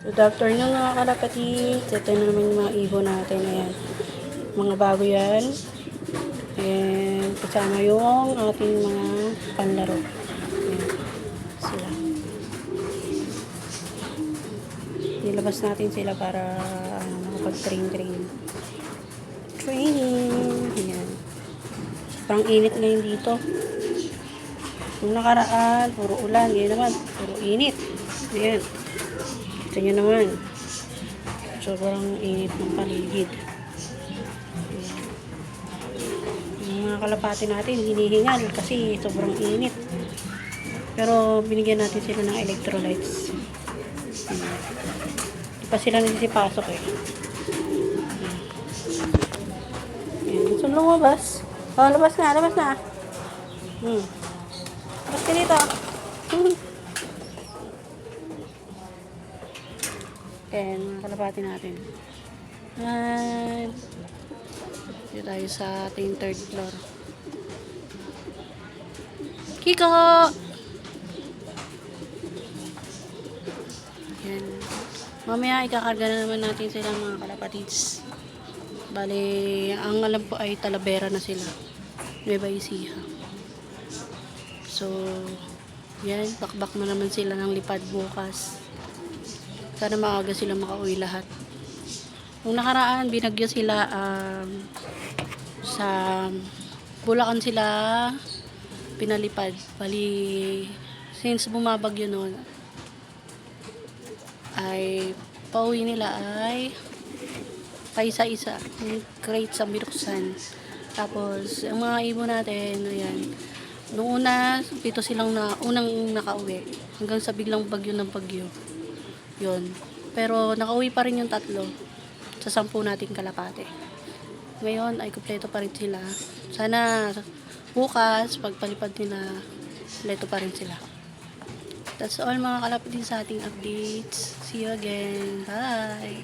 Good afternoon mga kalapatid. Ito na naman yung mga ibon natin. Ayan. Mga bago yan. And kasama yung ating mga panlaro. Ayan. Sila. Nilabas natin sila para makapag-train. Training. Ayan. Sobrang init ngayon dito. Nung nakaraan, puro ulan. Ngayon naman, puro init. Ayan. Ito nyo naman. Sobrang init ng paligid. Ayan. Yung mga kalapati natin, hinihingal kasi sobrang init. Pero binigyan natin sila ng electrolytes. Ayan. Di pa sila nagsisipasok eh. Ayan. Gusto lumabas. Oh, labas na, labas na. Labas ka dito. Ayan, mga kalapati natin. Dito tayo sa ating third floor. Kiko! Ayan. Mamaya ikakarga na naman natin sila mga kalapatids. Bale, ang alam ko ay Talavera na sila. Nueva Ecija. So, yan. Bakbak na naman sila ng lipad bukas. Sana maaga sila makauwi lahat. Nung nakaraan, binagyo sila sa Bulacan sila pinalipad. Bali, since bumabagyo noon, ay pauwi nila ay kaisa-isa. Crate sa binuksan. Tapos, ang mga ibon natin, ayan. Noong una, dito silang unang nakauwi. Hanggang sa biglang bagyo ng bagyo. Yun. Pero nakauwi pa rin yung 3 sa 10 nating kalapate. Ngayon ay kumpleto pa rin sila. Sana bukas pagpalipad nila, kumpleto pa rin sila. That's all mga kalapate sa ating updates. See you again. Bye!